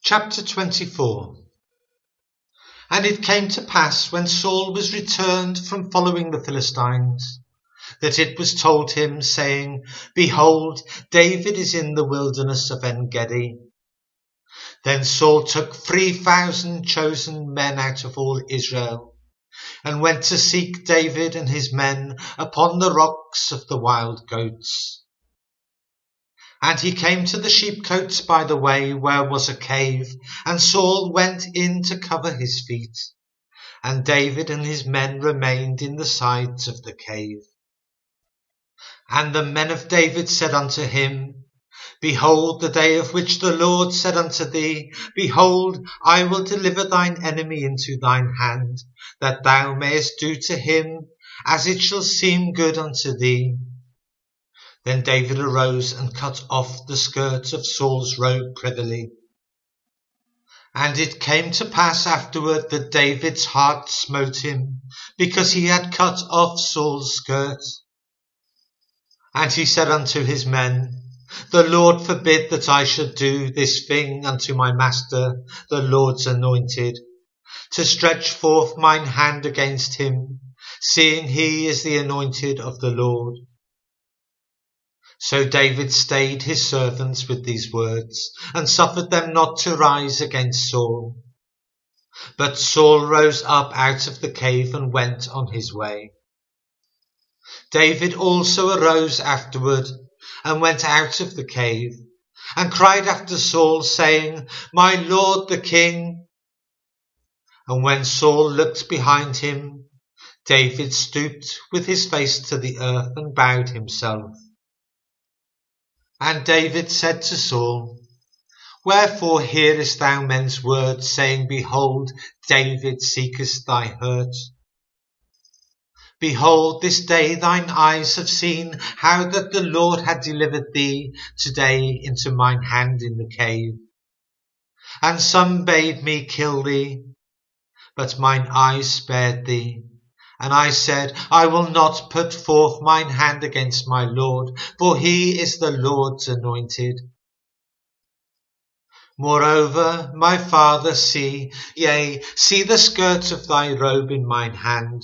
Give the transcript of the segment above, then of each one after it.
Chapter 24. And it came to pass, when Saul was returned from following the Philistines, that it was told him, saying, Behold, David is in the wilderness of En-gedi. Then Saul took 3,000 chosen men out of all Israel, and went to seek David and his men upon the rocks of the wild goats. And he came to the sheepcotes by the way, where was a cave, and Saul went in to cover his feet, and David and his men remained in the sides of the cave. And the men of David said unto him, Behold, the day of which the Lord said unto thee, Behold, I will deliver thine enemy into thine hand, that thou mayest do to him as it shall seem good unto thee. Then David arose and cut off the skirts of Saul's robe privily. And it came to pass afterward that David's heart smote him, because he had cut off Saul's skirt. And he said unto his men, The Lord forbid that I should do this thing unto my master, the Lord's anointed, to stretch forth mine hand against him, seeing he is the anointed of the Lord. So David stayed his servants with these words, and suffered them not to rise against Saul. But Saul rose up out of the cave and went on his way. David also arose afterward, and went out of the cave, and cried after Saul, saying, My lord the king. And when Saul looked behind him, David stooped with his face to the earth and bowed himself. And David said to Saul, Wherefore hearest thou men's words, saying, Behold, David seeketh thy hurt? Behold, this day thine eyes have seen how that the Lord had delivered thee today into mine hand in the cave. And some bade me kill thee, but mine eyes spared thee. And I said, I will not put forth mine hand against my Lord, for he is the Lord's anointed. Moreover, my father, see the skirt of thy robe in mine hand.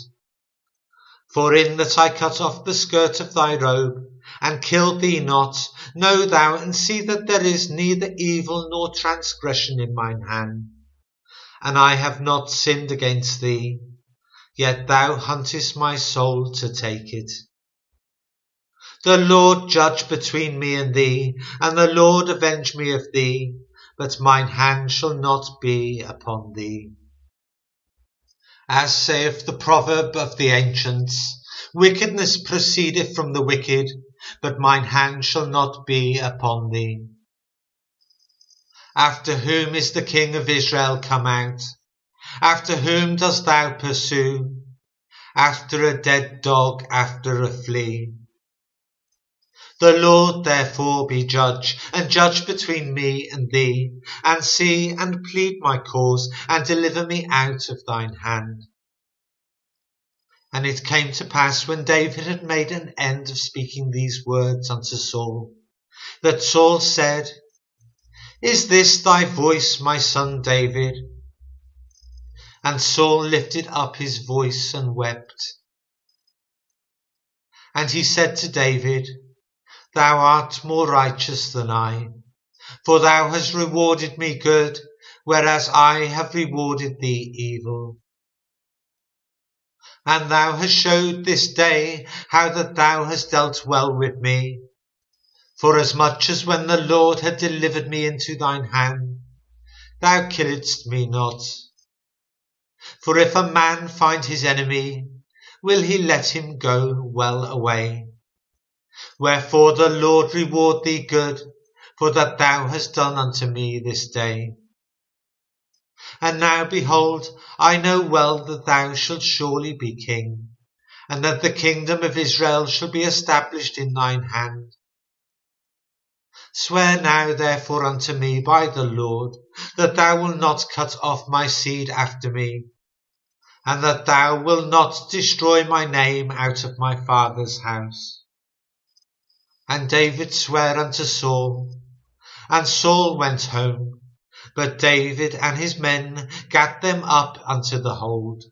For in that I cut off the skirt of thy robe, and killed thee not, know thou and see that there is neither evil nor transgression in mine hand. And I have not sinned against thee, yet thou huntest my soul to take it. The Lord judge between me and thee, and the Lord avenge me of thee, but mine hand shall not be upon thee. As saith the proverb of the ancients, Wickedness proceedeth from the wicked, but mine hand shall not be upon thee. After whom is the King of Israel come out? After whom dost thou pursue? After a dead dog, after a flea. The Lord therefore be judge, and judge between me and thee, and see and plead my cause, and deliver me out of thine hand. And it came to pass, when David had made an end of speaking these words unto Saul, that Saul said, Is this thy voice, my son David? And Saul lifted up his voice and wept. And he said to David, Thou art more righteous than I, for thou hast rewarded me good, whereas I have rewarded thee evil. And thou hast showed this day how that thou hast dealt well with me, forasmuch as when the Lord had delivered me into thine hand, thou killedst me not. For if a man find his enemy, will he let him go well away? Wherefore the Lord reward thee good, for that thou hast done unto me this day. And now, behold, I know well that thou shalt surely be king, and that the kingdom of Israel shall be established in thine hand. Swear now therefore unto me by the Lord, that thou wilt not cut off my seed after me, and that thou wilt not destroy my name out of my father's house. And David sware unto Saul, and Saul went home, But David and his men gat them up unto the hold.